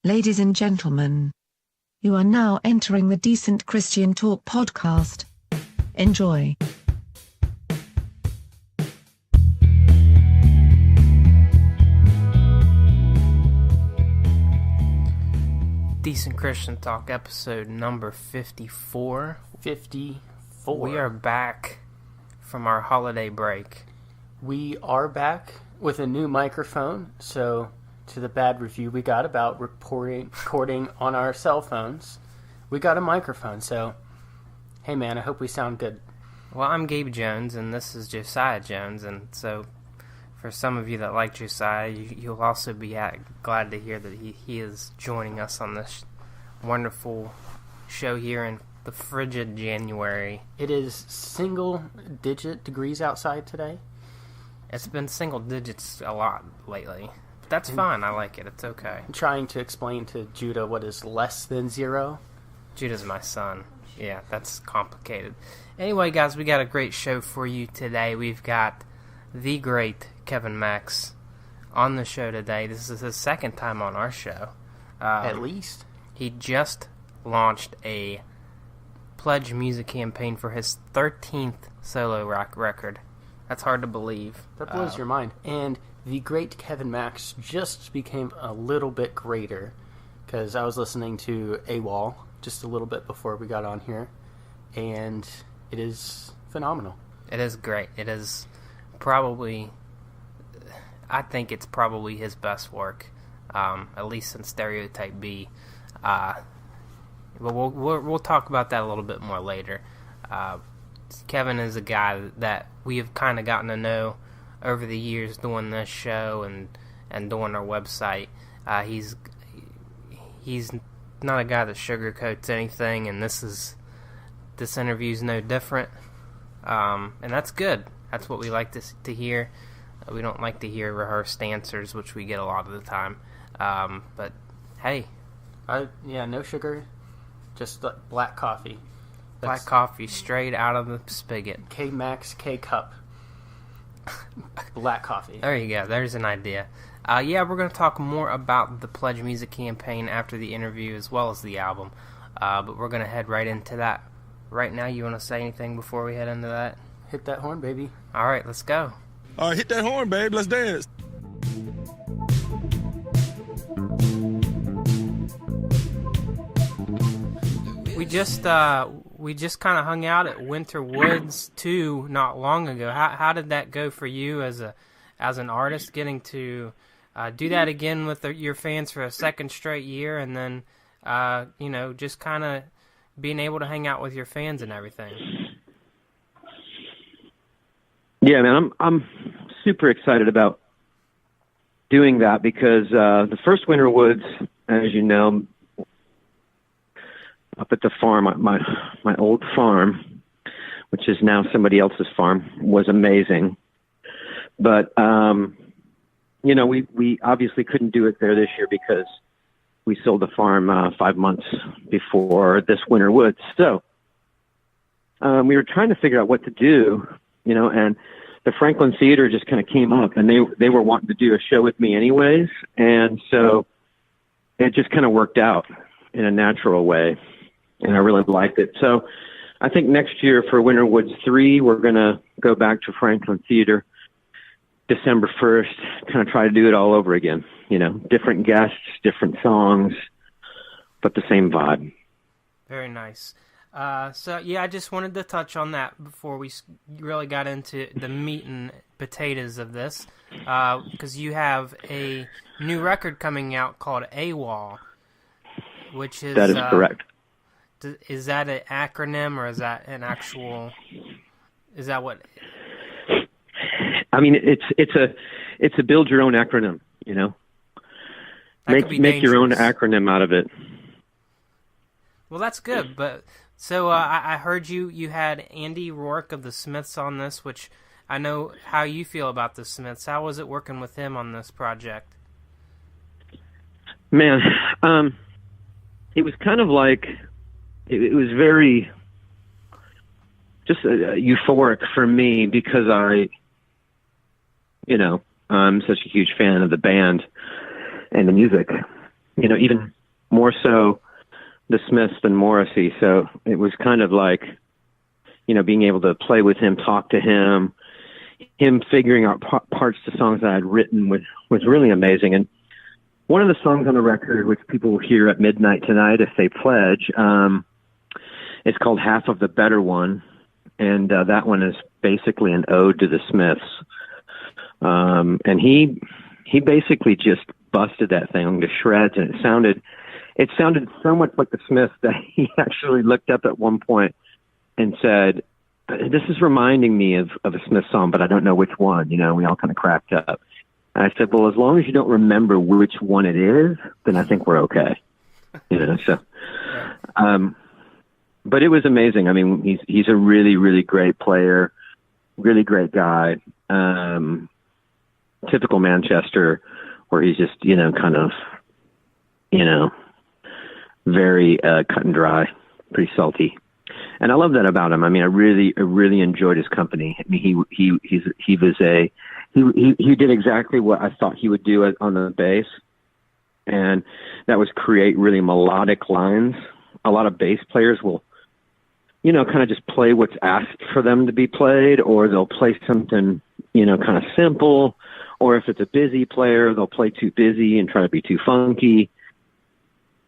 Ladies and gentlemen, you are now entering the Decent Christian Talk podcast. Enjoy. Decent Christian Talk episode number 54. 54. We are back from our holiday break. We are back with a new microphone, so to the bad review we got about recording on our cell phones, we got a microphone, so hey man, I hope we sound good. Well, I'm Gabe Jones, and this is Josiah Jones, and so for some of you that like Josiah, you'll also be glad to hear that he is joining us on this wonderful show here in the frigid January. It is single-digit degrees outside today. It's been single digits a lot lately. That's fine. I like it. It's okay. I'm trying to explain to Judah what is less than zero. Judah's my son. Yeah, that's complicated. Anyway, guys, we got a great show for you today. We've got the great Kevin Max on the show today. This is his second time on our show. At least. He just launched a pledge music campaign for his 13th solo rock record. That's hard to believe. That blows your mind. And the great Kevin Max just became a little bit greater, because I was listening to AWOL just a little bit before we got on here, and it is phenomenal. It is great. It is probably, I think it's probably his best work, at least in Stereotype B. But we'll talk about that a little bit more later. Kevin is a guy that we have kind of gotten to know over the years doing this show and doing our website. He's not a guy that sugarcoats anything, and this interview's no different. And that's good. That's what we like to hear. We don't like to hear rehearsed answers, which we get a lot of the time. But hey, no sugar, just black coffee. Black coffee straight out of the spigot. K-Max K-Cup. Black coffee. There you go. There's an idea. We're going to talk more about the Pledge Music campaign after the interview as well as the album. But we're going to head right into that. Right now, you want to say anything before we head into that? Hit that horn, baby. All right, let's go. All right, hit that horn, babe. Let's dance. We just kind of hung out at Winter Woods 2 not long ago. How did that go for you as an artist, getting to do that again with your fans for a second straight year, and then just kind of being able to hang out with your fans and everything? Yeah, man, I'm super excited about doing that because the first Winter Woods, as you know, up at the farm, my old farm, which is now somebody else's farm, was amazing. But, we obviously couldn't do it there this year because we sold the farm 5 months before this Winter Woods. So we were trying to figure out what to do, and the Franklin Theater just kind of came up, and they were wanting to do a show with me anyways. And so it just kind of worked out in a natural way. And I really liked it. So I think next year for Winter Woods 3, we're going to go back to Franklin Theater December 1st, kind of try to do it all over again. Different guests, different songs, but the same vibe. Very nice. I just wanted to touch on that before we really got into the meat and potatoes of this, because you have a new record coming out called AWOL, which is... That is correct. Is that an acronym, or is that an actual? Is that what? I mean, it's a build your own acronym. Make your own acronym out of it. Well, that's good. But so I heard you had Andy Rourke of the Smiths on this, which I know how you feel about the Smiths. How was it working with him on this project? Man, it was kind of like. It was very just euphoric for me because I'm such a huge fan of the band and the music. even more so the Smiths than Morrissey. So it was kind of like, being able to play with him, talk to him figuring out parts to songs that I'd written was really amazing. And one of the songs on the record, which people will hear at midnight tonight if they pledge, is called Half of the Better One. And that one is basically an ode to the Smiths. And he basically just busted that thing to shreds, and it sounded so much like the Smiths that he actually looked up at one point and said, "This is reminding me of a Smith song, but I don't know which one." We all kind of cracked up. And I said, "Well, as long as you don't remember which one it is, then I think we're okay." So, but it was amazing. I mean, he's a really, really great player, really great guy. Typical Manchester, where he's just, kind of, very cut and dry, pretty salty. And I love that about him. I mean, I really enjoyed his company. I mean, he did exactly what I thought he would do on the bass, and that was create really melodic lines. A lot of bass players will, kind of just play what's asked for them to be played, or they'll play something, kind of simple, or if it's a busy player, they'll play too busy and try to be too funky.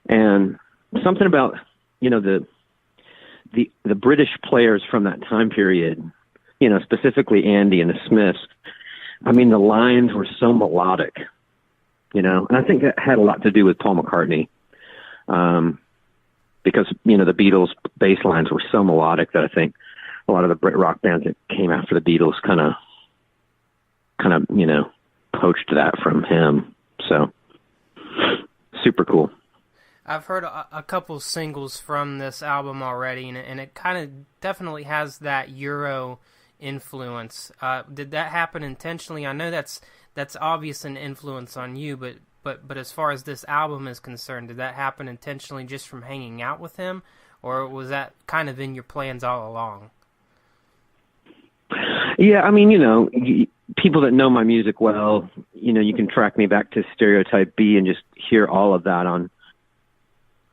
And something about, the British players from that time period, specifically Andy and the Smiths, I mean, the lines were so melodic, and I think that had a lot to do with Paul McCartney, because, the Beatles bass lines were so melodic that I think a lot of the Brit rock bands that came after the Beatles kind of, poached that from him. So super cool. I've heard a couple singles from this album already, and it kind of definitely has that Euro influence. Did that happen intentionally? I know that's obvious an influence on you, but as far as this album is concerned, did that happen intentionally just from hanging out with him, or was that kind of in your plans all along? Yeah, I mean, people that know my music well, you can track me back to Stereotype B and just hear all of that on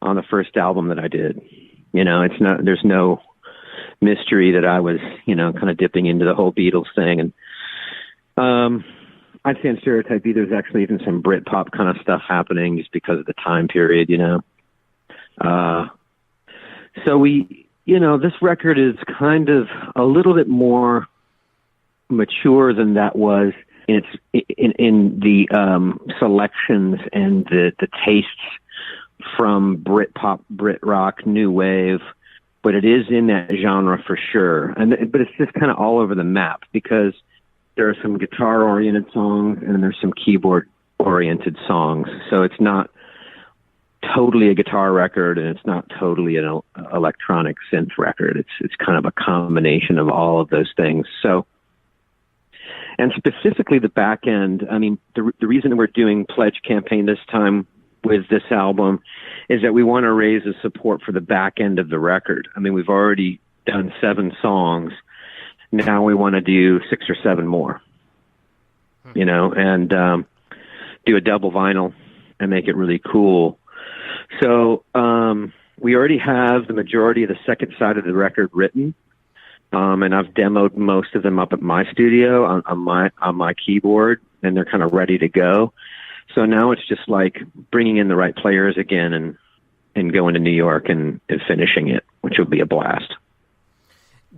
the first album that I did. There's no mystery that I was, kind of dipping into the whole Beatles thing. And I'd say on Stereotype B, there's actually even some Britpop kind of stuff happening just because of the time period, So this record is kind of a little bit more mature than that was in the selections and the tastes from Britpop, Brit rock, new wave, but it is in that genre for sure. But it's just kind of all over the map because there are some guitar-oriented songs and there's some keyboard-oriented songs. So it's not totally a guitar record and it's not totally an electronic synth record. It's kind of a combination of all of those things. So, and specifically the back end, I mean, the reason we're doing Pledge campaign this time with this album is that we want to raise the support for the back end of the record. I mean, we've already done 7 songs. Now we want to do 6 or 7 more, and do a double vinyl and make it really cool. So we already have the majority of the second side of the record written. And I've demoed most of them up at my studio on my keyboard, and they're kind of ready to go. So now it's just like bringing in the right players again and going to New York and finishing it, which will be a blast.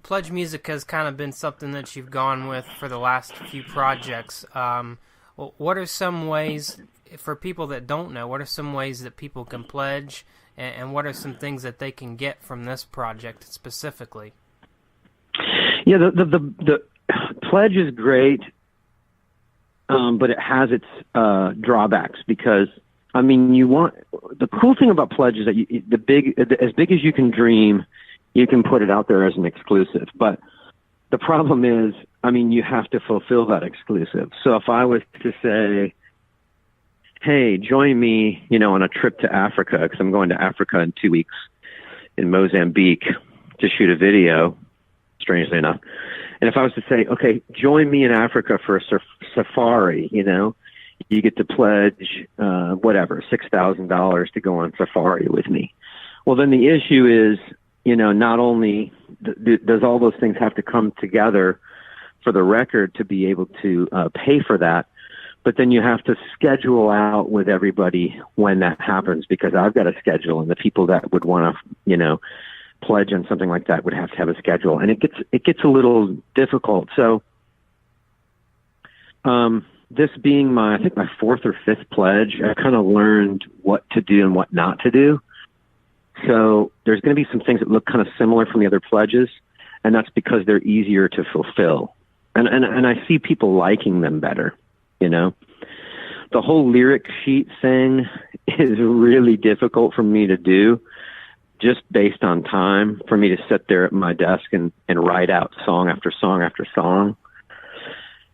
Pledge music has kind of been something that you've gone with for the last few projects. What are some ways, for people that don't know, what are some ways that people can pledge, and what are some things that they can get from this project specifically? Yeah, the Pledge is great, but it has its drawbacks because, I mean, the cool thing about Pledge is that as big as you can dream, you can put it out there as an exclusive. But the problem is, I mean, you have to fulfill that exclusive. So if I was to say, hey, join me, on a trip to Africa, because I'm going to Africa in 2 weeks in Mozambique to shoot a video, strangely enough. And if I was to say, okay, join me in Africa for a safari, you get to pledge whatever, $6,000 to go on safari with me. Well, then the issue is, not only does all those things have to come together for the record to be able to pay for that, but then you have to schedule out with everybody when that happens, because I've got a schedule, and the people that would want to, pledge on something like that would have to have a schedule, and it gets a little difficult. So, this being I think my fourth or fifth pledge, I kind of learned what to do and what not to do. So there's going to be some things that look kind of similar from the other pledges, and that's because they're easier to fulfill. And I see people liking them better, The whole lyric sheet thing is really difficult for me to do, just based on time, for me to sit there at my desk and write out song after song after song.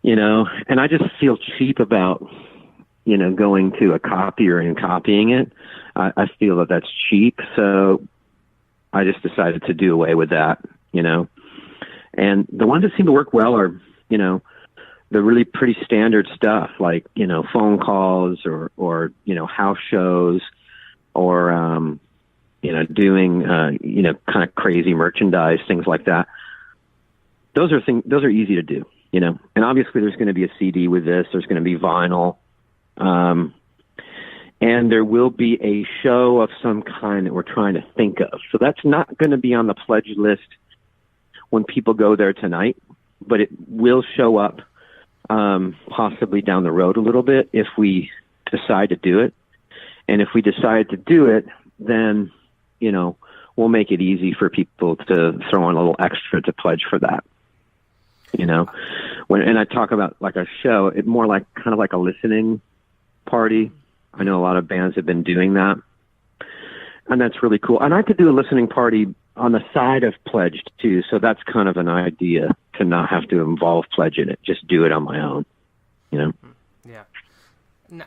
And I just feel cheap about, going to a copier and copying it. I feel that that's cheap. So I just decided to do away with that, and the ones that seem to work well are, the really pretty standard stuff, like, phone calls or, house shows, or, doing, kind of crazy merchandise, things like that. Those are easy to do. And obviously there's going to be a CD with this. There's going to be vinyl. And there will be a show of some kind that we're trying to think of. So that's not going to be on the pledge list when people go there tonight, but it will show up possibly down the road a little bit if we decide to do it. And if we decide to do it, then, we'll make it easy for people to throw in a little extra to pledge for that. And I talk about like a show, it more like kind of like a listening party. I know a lot of bands have been doing that, and that's really cool. And I could do a listening party on the side of pledged too. So that's kind of an idea, to not have to involve pledge in it, just do it on my own, Yeah.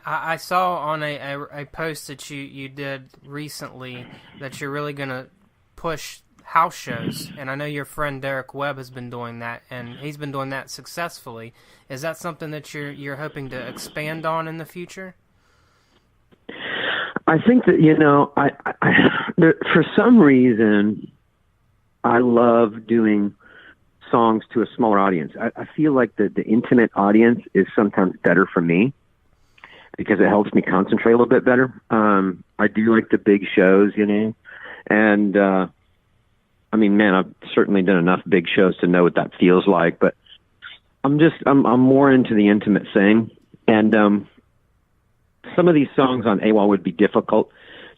I saw on a post that you did recently that you're really going to push house shows, and I know your friend Derek Webb has been doing that, and he's been doing that successfully. Is that something that you're hoping to expand on in the future? I think that for some reason I love doing songs to a smaller audience. I feel like the intimate audience is sometimes better for me, because it helps me concentrate a little bit better. I do like the big shows, and I mean, man, I've certainly done enough big shows to know what that feels like, but I'm more into the intimate thing. And some of these songs on AWOL would be difficult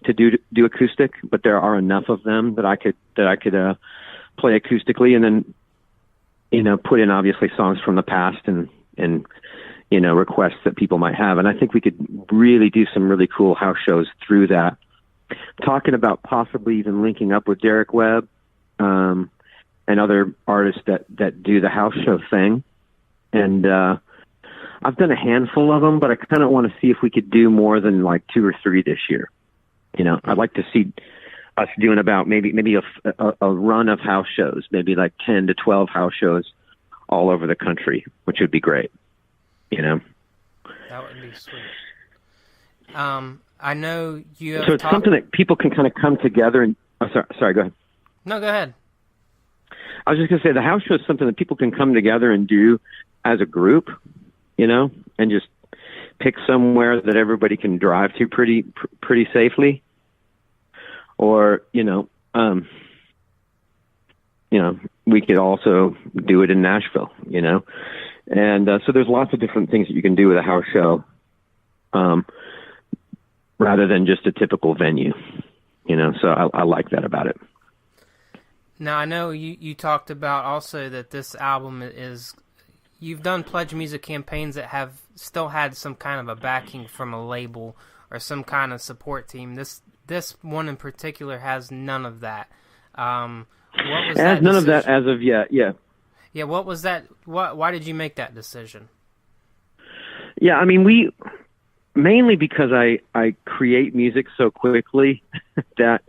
to do acoustic, but there are enough of them that I could play acoustically, and then put in obviously songs from the past and requests that people might have. And I think we could really do some really cool house shows through that. Talking about possibly even linking up with Derek Webb and other artists that do the house show thing. And I've done a handful of them, but I kind of want to see if we could do more than like 2 or 3 this year. I'd like to see us doing about maybe a run of house shows, maybe like 10 to 12 house shows all over the country, which would be great. That would be sweet. I know you have So it's something that people can kind of come together and... Oh, sorry, go ahead. No, go ahead. I was just going to say the house show is something that people can come together and do as a group, and just pick somewhere that everybody can drive to pretty safely. Or, we could also do it in Nashville, And so there's lots of different things that you can do with a house show, rather than just a typical venue, So I like that about it. Now, I know you talked about also that this album is... You've done pledge music campaigns that have still had some kind of a backing from a label or some kind of support team. This one in particular has none of that. What was that none decision? of that as of yet, yeah. Yeah, what was that? Why did you make that decision? Yeah, I mean, mainly because I create music so quickly that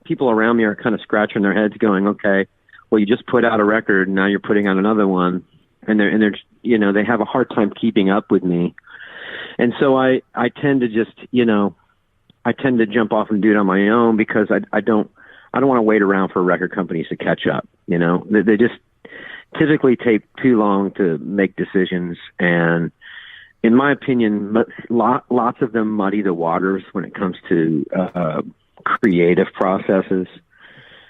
people around me are kind of scratching their heads going, okay, well, you just put out a record and now you're putting out another one. and they're they have a hard time keeping up with me, and so I tend to just jump off and do it on my own because I don't want to wait around for record companies to catch up. They just typically take too long to make decisions, and in my opinion, lots of them muddy the waters when it comes to creative processes.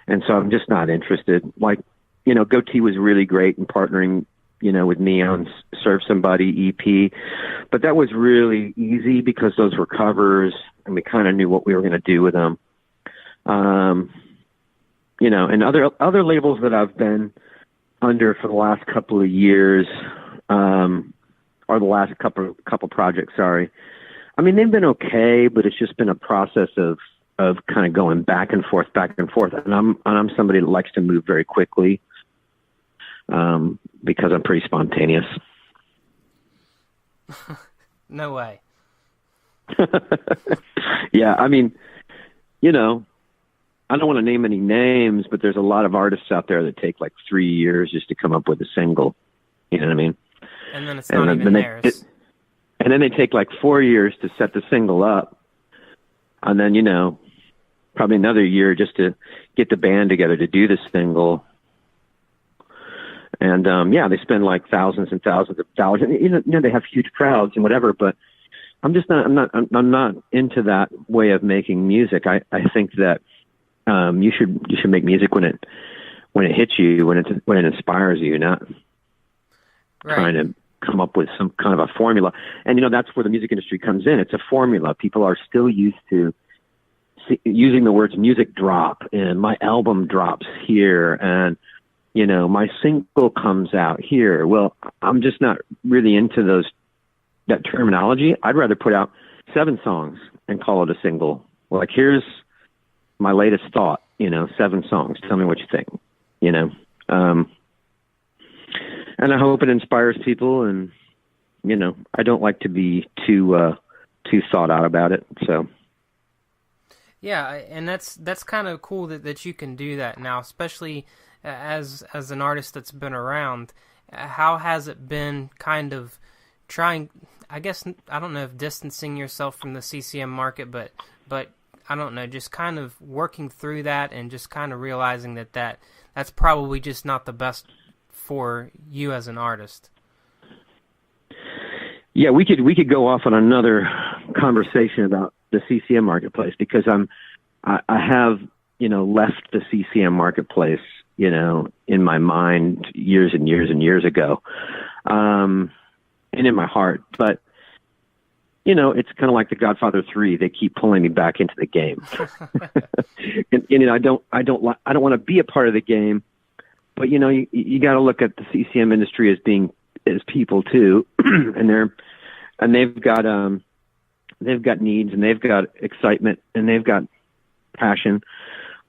And so I'm just not interested. Like, Goatee was really great in partnering, with me on Serve Somebody EP, but that was really easy because those were covers and we kind of knew what we were going to do with them. And other labels that I've been under for the last couple of years, or the last couple projects, sorry. I mean, they've been okay, but it's just been a process of kind of going back and forth. And I'm somebody that likes to move very quickly, because I'm pretty spontaneous. No way. Yeah. I mean, I don't want to name any names, but there's a lot of artists out there that take like 3 years just to come up with a single. You know what I mean? And then it's not even theirs. And then they take like 4 years to set the single up. And then, probably another year just to get the band together to do the single. And, they spend like thousands and thousands of dollars. And, they have huge crowds and whatever, but I'm not into that way of making music. I think that, you should make music when it hits you, when it inspires you, not trying to come up with some kind of a formula. And, that's where the music industry comes in. It's a formula. People are still used to using the words music drop, and my album drops here, and, my single comes out here. Well, I'm just not really into that terminology. I'd rather put out 7 songs and call it a single. Like, here's my latest thought, 7 songs. Tell me what you think, and I hope it inspires people. And, I don't like to be too thought out about it. So. Yeah. And that's kind of cool that you can do that now, especially as an artist that's been around. How has it been kind of trying, I guess, I don't know if distancing yourself from the CCM market, but I don't know, just kind of working through that and just kind of realizing that's probably just not the best for you as an artist. Yeah, we could go off on another conversation about the CCM marketplace, because I have, left the CCM marketplace, in my mind years and years and years ago, and in my heart. But it's kind of like The Godfather 3. They keep pulling me back into the game. and I don't want to be a part of the game, but you got to look at the CCM industry as people too, and they've got needs, and they've got excitement, and they've got passion.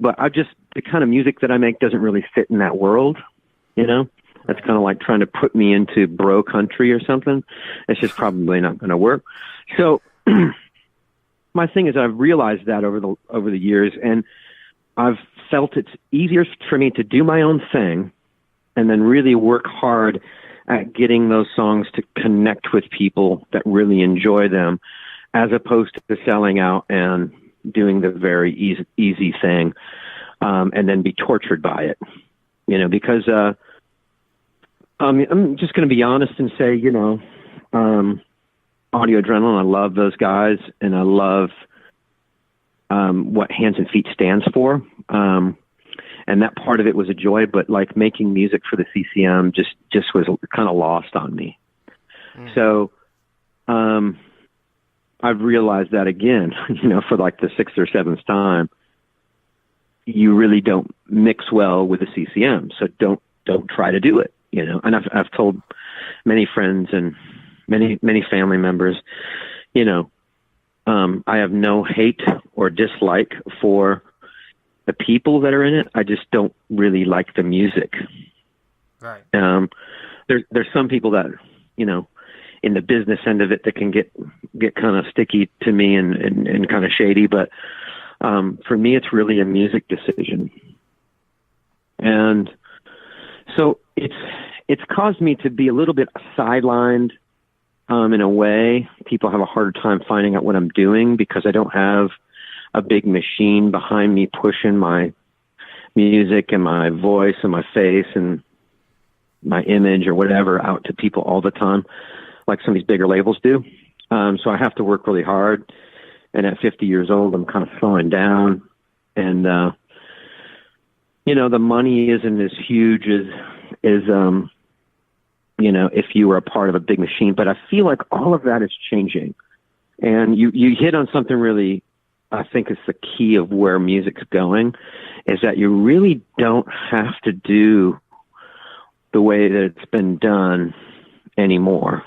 But the kind of music that I make doesn't really fit in that world. That's kind of like trying to put me into bro country or something. It's just probably not going to work. So my thing is, I've realized that over the years, and I've felt it's easier for me to do my own thing and then really work hard at getting those songs to connect with people that really enjoy them, as opposed to selling out and doing the very easy thing, and then be tortured by it, because I'm just going to be honest and say, Audio Adrenaline, I love those guys, and I love what Hands and Feet stands for. And that part of it was a joy, but like making music for the CCM just was kind of lost on me. So I've realized that again, for like the 6th or 7th time, you really don't mix well with the CCM. So don't try to do it, and I've told many friends and many family members, I have no hate or dislike for the people that are in it. I just don't really like the music. Right. There's some people that, in the business end of it, that can get kind of sticky to me and kind of shady. But for me, it's really a music decision. And so it's caused me to be a little bit sidelined in a way. People have a harder time finding out what I'm doing because I don't have a big machine behind me pushing my music and my voice and my face and my image or whatever out to people all the time, like some of these bigger labels do. So I have to work really hard. And at 50 years old, I'm kind of slowing down. And, the money isn't as huge as if you were a part of a big machine. But I feel like all of that is changing. And you hit on something really, I think is the key of where music's going, is that you really don't have to do the way that it's been done anymore.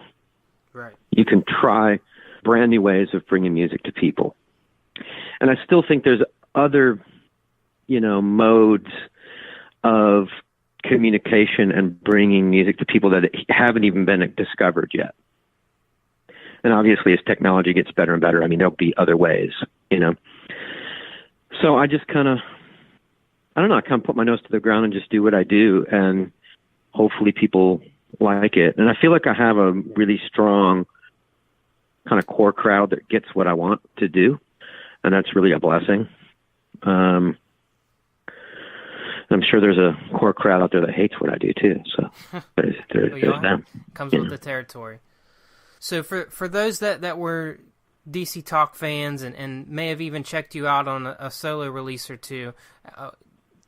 Right. You can try brand new ways of bringing music to people. And I still think there's other, modes of communication and bringing music to people that haven't even been discovered yet. And obviously as technology gets better and better, there'll be other ways, So I just I kind of put my nose to the ground and just do what I do. And hopefully people like it. And I feel like I have a really strong kind of core crowd that gets what I want to do. And that's really a blessing. I'm sure there's a core crowd out there that hates what I do too. So there's them. Comes with the territory. So for those that were DC Talk fans and may have even checked you out on a solo release or two,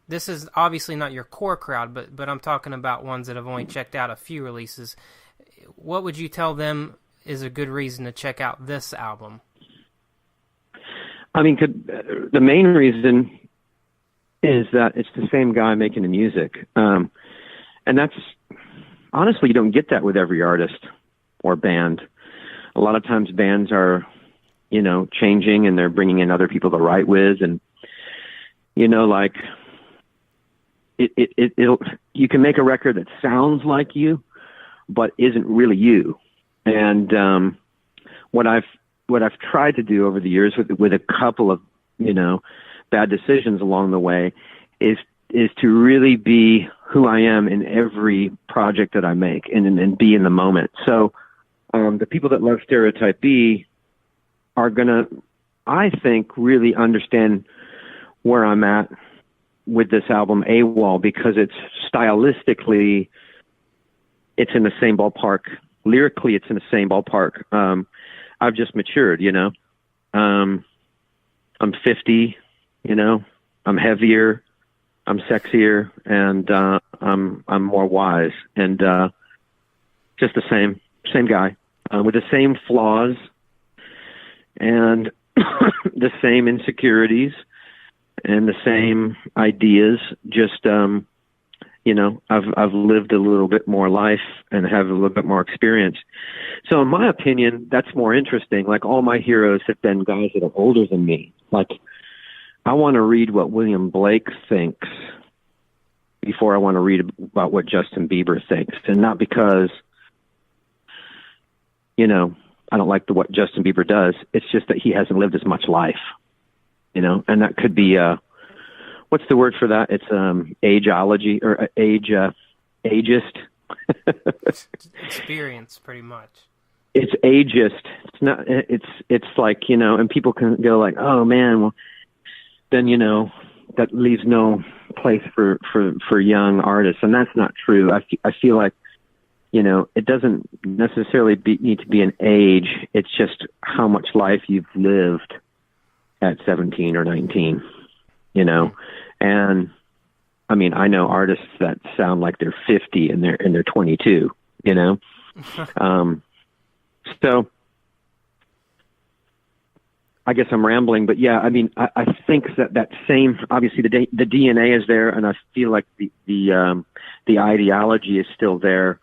this is obviously not your core crowd, but I'm talking about ones that have only checked out a few releases. What would you tell them is a good reason to check out this album? The main reason is that it's the same guy making the music. And that's, honestly, you don't get that with every artist or band. A lot of times bands are, changing and they're bringing in other people to write with. And, you can make a record that sounds like you, but isn't really you. And what I've tried to do over the years with a couple of bad decisions along the way is to really be who I am in every project that I make and be in the moment. So the people that love Stereotype B are gonna, I think, really understand where I'm at with this album AWOL, because it's stylistically, it's in the same ballpark. Lyrically, it's in the same ballpark. I've just matured, I'm 50, I'm heavier, I'm sexier, and I'm more wise, and just the same guy with the same flaws and the same insecurities and the same ideas. Just I've lived a little bit more life and have a little bit more experience. So in my opinion, that's more interesting. Like, all my heroes have been guys that are older than me. Like, I want to read what William Blake thinks before I want to read about what Justin Bieber thinks. And not because, I don't like what Justin Bieber does. It's just that he hasn't lived as much life, and that could be, what's the word for that? It's ageology or ageist. Experience, pretty much. It's ageist. It's not. It's like, and people can go like, oh man, well then that leaves no place for young artists, and that's not true. I feel like it doesn't necessarily need to be an age. It's just how much life you've lived at 17 or 19. And I know artists that sound like they're 50 and they're 22, so I guess I'm rambling, but yeah, I think that same, obviously the DNA is there, and I feel like the ideology is still there.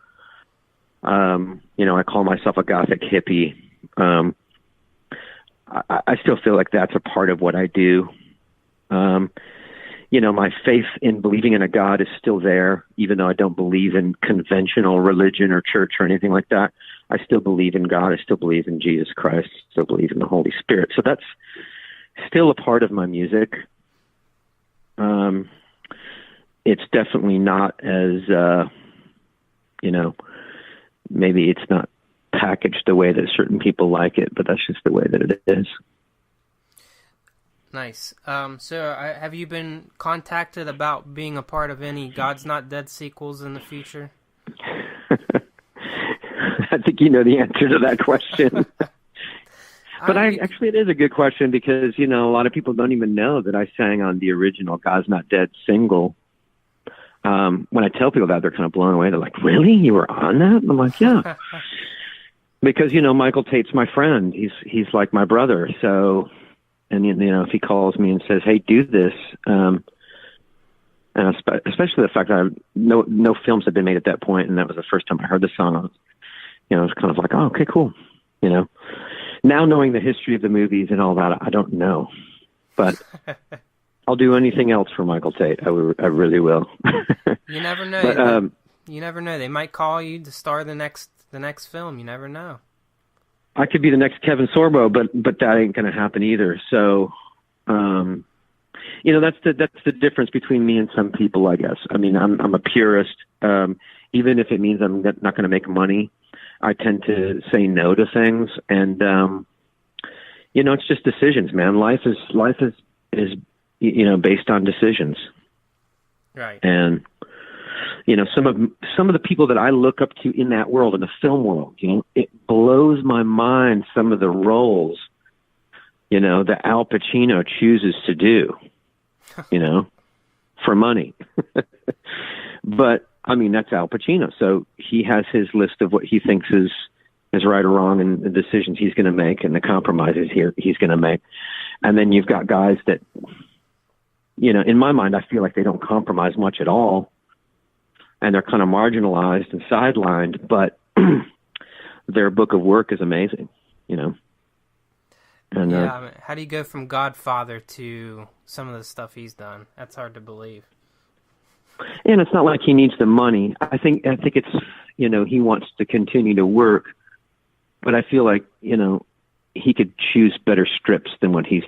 I call myself a gothic hippie. I still feel like that's a part of what I do. My faith in believing in a God is still there, even though I don't believe in conventional religion or church or anything like that. I still believe in God. I still believe in Jesus Christ. I still believe in the Holy Spirit. So that's still a part of my music. It's definitely not as, maybe it's not packaged the way that certain people like it, but that's just the way that it is. Nice. Have you been contacted about being a part of any God's Not Dead sequels in the future? I think you know the answer to that question. But actually, it is a good question because, a lot of people don't even know that I sang on the original God's Not Dead single. When I tell people that, they're kind of blown away. They're like, really? You were on that? And I'm like, yeah. Because, Michael Tate's my friend. He's like my brother. So, and, if he calls me and says, hey, do this, and especially the fact that no films had been made at that point, and that was the first time I heard the song, I was kind of like, oh, okay, cool. Now knowing the history of the movies and all that, I don't know. But I'll do anything else for Michael Tate. I really will. You never know. But, you never know. They might call you to star the next film. You never know. I could be the next Kevin Sorbo, but that ain't going to happen either. So, that's the difference between me and some people, I guess. I mean, I'm a purist. Even if it means I'm not going to make money, I tend to say no to things. And, it's just decisions, man. Life is based on decisions. Right. And, some of the people that I look up to in that world, in the film world, it blows my mind some of the roles, that Al Pacino chooses to do, for money. But, I mean, that's Al Pacino. So he has his list of what he thinks is right or wrong and the decisions he's going to make and the compromises he's going to make. And then you've got guys that, in my mind, I feel like they don't compromise much at all. And they're kind of marginalized and sidelined, but their book of work is amazing, And, yeah, how do you go from Godfather to some of the stuff he's done? That's hard to believe. And it's not like he needs the money. I think it's, he wants to continue to work, but I feel like, he could choose better scripts than what he's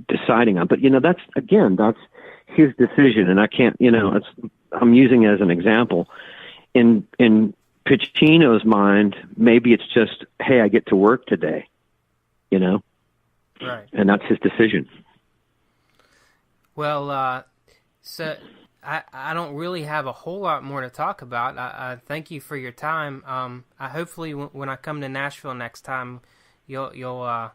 deciding on. But, that's his decision. And I can't, I'm using it as an example. In Pacino's mind, maybe it's just, hey, I get to work today, Right. And that's his decision. Well, so I don't really have a whole lot more to talk about. I thank you for your time. I hopefully when I come to Nashville next time, you'll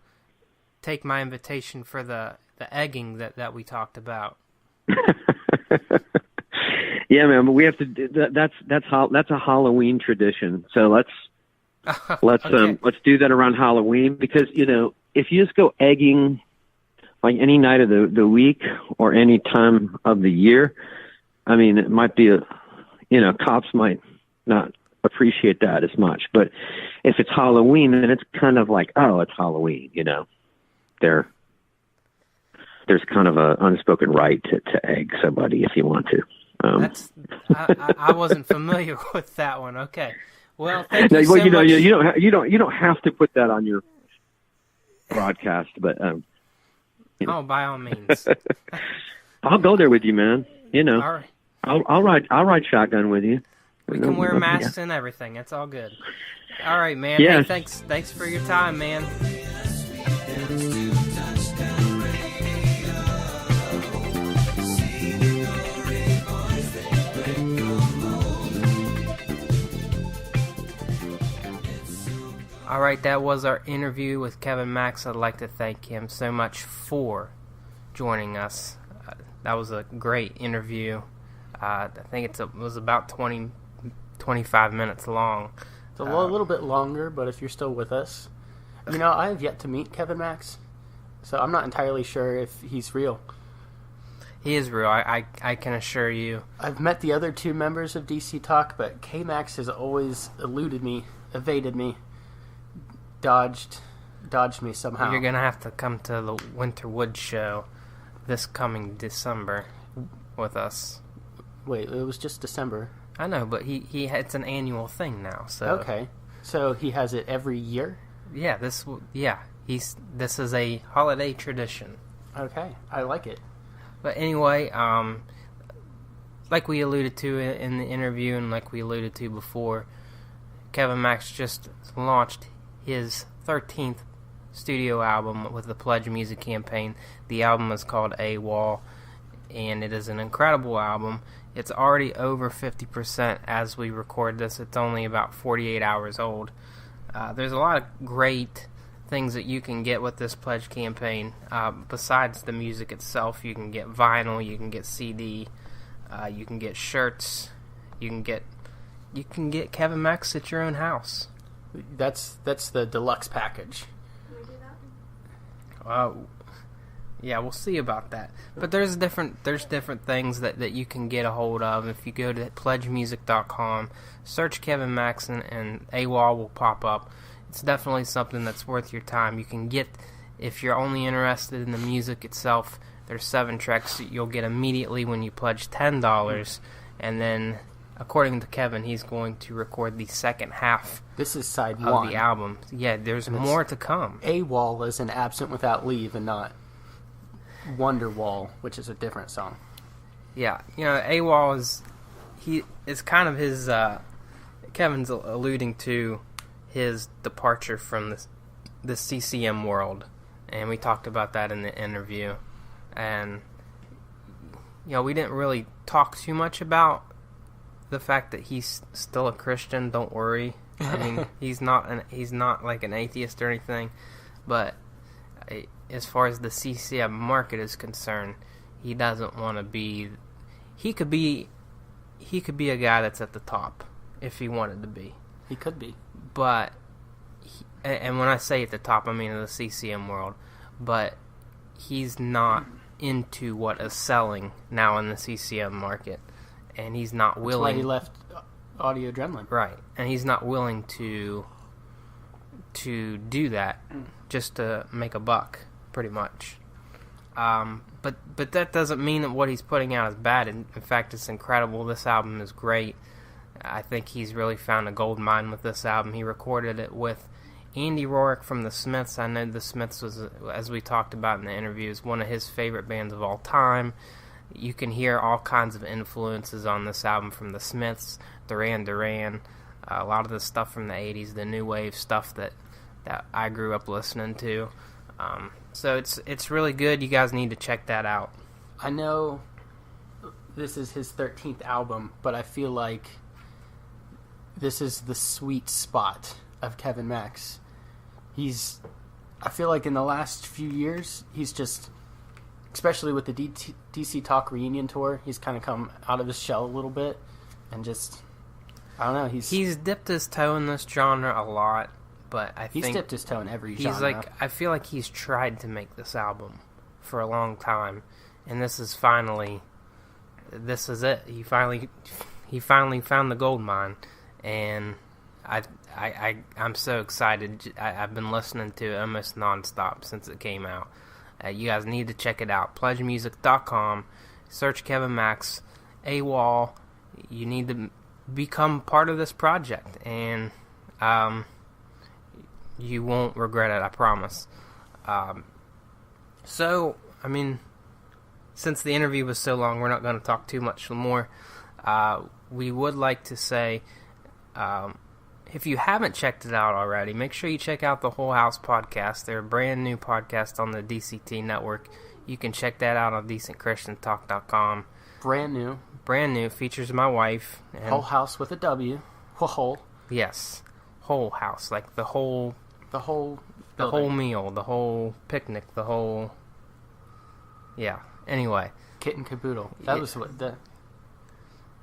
take my invitation for the egging that we talked about. Yeah, man, but we have to. That's a Halloween tradition. So let's Okay. Let's do that around Halloween because if you just go egging like any night of the week or any time of the year, I mean, it might be cops might not appreciate that as much. But if it's Halloween, then it's kind of like, oh, it's Halloween. There's kind of an unspoken right to egg somebody if you want to. I wasn't familiar with that one. Okay. Well, thank you so much. You don't have to put that on your broadcast, but Oh, by all means. I'll go there with you, man. All right. I'll ride shotgun with you. We can wear masks and everything. It's all good. All right, man. Yeah. Hey, thanks for your time, man. All right, that was our interview with Kevin Max. I'd like to thank him so much for joining us. That was a great interview. I think it was about 25 minutes long. It's a little bit longer, but if you're still with us. I have yet to meet Kevin Max, so I'm not entirely sure if he's real. He is real, I can assure you. I've met the other two members of DC Talk, but K-Max has always eluded me, evaded me, dodged me somehow. You're going to have to come to the Winterwood show this coming December with us. Wait, it was just December. I know, but it's an annual thing now. So okay, so he has it every year. Yeah, this is a holiday tradition. Okay, I like it. But anyway, like we alluded to in the interview, and like we alluded to before, Kevin Max just launched his 13th studio album with the Pledge Music campaign. The album is called AWOL, and it is an incredible album. It's already over 50% as we record this. It's only about 48 hours old. There's a lot of great things that you can get with this Pledge campaign. Besides the music itself, you can get vinyl, you can get CD, you can get shirts, you can get Kevin Max at your own house. That's the deluxe package. Can we do that? Yeah, we'll see about that. But there's different things that you can get a hold of. If you go to pledgemusic.com, search Kevin Max, and AWOL will pop up. It's definitely something that's worth your time. You can get, if you're only interested in the music itself, there's 7 tracks that you'll get immediately when you pledge $10, and then, according to Kevin, he's going to record the second half. This is side of 1 the album. Yeah, there's more to come. AWOL is an absent without leave, and not Wonderwall, which is a different song. Yeah, AWOL is kind of his. Kevin's alluding to his departure from the CCM world, and we talked about that in the interview. And we didn't really talk too much about the fact that he's still a Christian. Don't worry. I mean, he's not like an atheist or anything, but as far as the CCM market is concerned, he doesn't want to be. He could be a guy that's at the top if he wanted to be. He could be, but and when I say at the top, I mean in the CCM world. But he's not into what is selling now in the CCM market, and he's not willing. That's why he left Audio Adrenaline. Right, and he's not willing to do that just to make a buck, pretty much. But that doesn't mean that what he's putting out is bad. In fact, it's incredible. This album is great. I think he's really found a gold mine with this album. He recorded it with Andy Rourke from the Smiths. I know the Smiths was, as we talked about in the interview, is one of his favorite bands of all time. You can hear all kinds of influences on this album from the Smiths, Duran Duran, a lot of the stuff from the 80s, the new wave stuff that I grew up listening to. So it's really good. You guys need to check that out. I know this is his 13th album, but I feel like this is the sweet spot of Kevin Max. I feel like in the last few years, he's just, especially with the DC Talk reunion tour, he's kind of come out of his shell a little bit, and just, I don't know, he's dipped his toe in this genre a lot, but I think he's dipped his toe in every genre. He's like, I feel like he's tried to make this album for a long time, and this is it. He finally found the gold mine, and I'm so excited. I've been listening to it almost nonstop since it came out. You guys need to check it out. PledgeMusic.com. Search Kevin Max, AWOL. You need to become part of this project, and you won't regret it, I promise. So, I mean, since the interview was so long, we're not going to talk too much more. We would like to say, if you haven't checked it out already, make sure you check out the Whole House podcast. They're a brand new podcast on the DCT network. You can check that out on decentchristiantalk.com. Brand new. Features my wife. And Whole House with a W. Whole. Yes. Whole house. Like the whole building. whole meal, the whole picnic, the whole... Yeah. Anyway. Kit and caboodle. That was what the...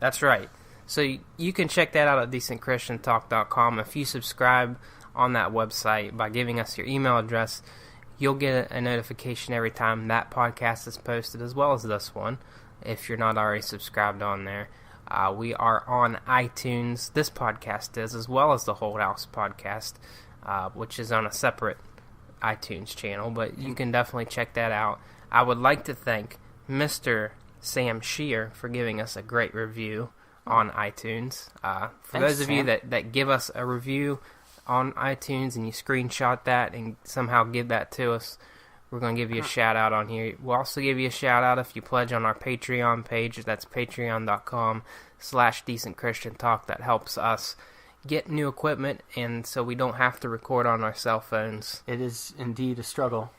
That's right. So you can check that out at decentchristiantalk.com. If you subscribe on that website by giving us your email address, you'll get a notification every time that podcast is posted, as well as this one, if you're not already subscribed on there. We are on iTunes. This podcast is, as well as the Whole House podcast, which is on a separate iTunes channel, but you can definitely check that out. I would like to thank Mr. Sam Shear for giving us a great review on iTunes. For those of you that give us a review on iTunes and you screenshot that and somehow give that to us, we're going to give you a shout out on here. We'll also give you a shout out if you pledge on our Patreon page. That's patreon.com/decentchristiantalk. That helps us get new equipment, and so we don't have to record on our cell phones. It is indeed a struggle.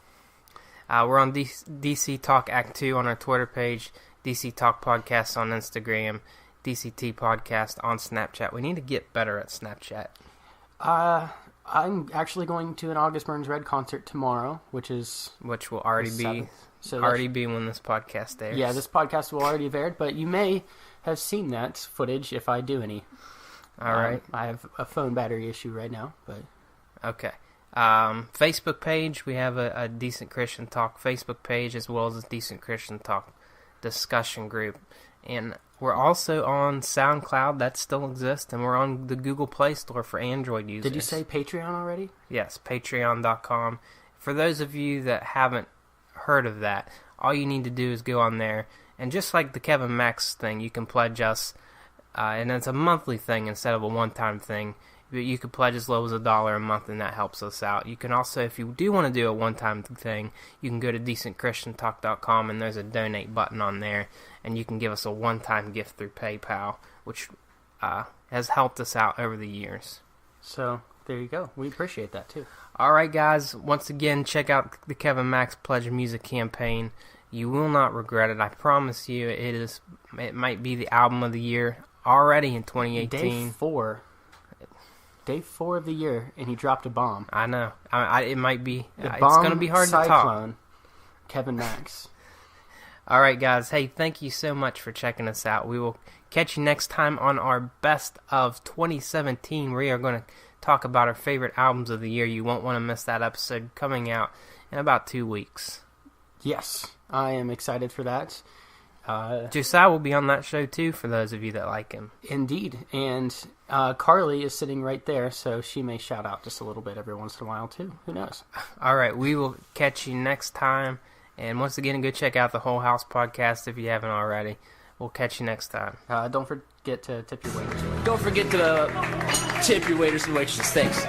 We're on DC Talk Act 2 on our Twitter page, DC Talk Podcast on Instagram, DCT Podcast on Snapchat. We need to get better at Snapchat. I'm actually going to an August Burns Red concert tomorrow, which will already be when this podcast airs. Yeah, this podcast will already have aired, but you may have seen that footage if I do any. All right. I have a phone battery issue right now, but okay. Facebook page, we have a Decent Christian Talk Facebook page, as well as a Decent Christian Talk discussion group. And we're also on SoundCloud, that still exists, and we're on the Google Play Store for Android users. Did you say Patreon already? Yes, patreon.com. For those of you that haven't heard of that, all you need to do is go on there, and just like the Kevin Max thing, you can pledge us, and it's a monthly thing instead of a one-time thing. You could pledge as low as $1 a month, and that helps us out. You can also, if you do want to do a one-time thing, you can go to decentchristiantalk.com, and there's a donate button on there, and you can give us a one-time gift through PayPal, which has helped us out over the years. So, there you go. We appreciate that, too. All right, guys. Once again, check out the Kevin Max Pledge Music campaign. You will not regret it. I promise you. It might be the album of the year already in 2018. Day 4 of the year, and he dropped a bomb. I know. It might be. It's bomb going to be hard cyclone, to top. Kevin Max. All right, guys. Hey, thank you so much for checking us out. We will catch you next time on our Best of 2017. We are going to talk about our favorite albums of the year. You won't want to miss that episode coming out in about 2 weeks. Yes, I am excited for that. Josiah will be on that show too, for those of you that like him. Indeed, and Carly is sitting right there, so she may shout out just a little bit every once in a while too. Who knows? All right, we will catch you next time, and once again, go check out the Whole House podcast if you haven't already. We'll catch you next time. Don't forget to tip your waiters. Don't forget to tip your waiters and waitresses. Thanks.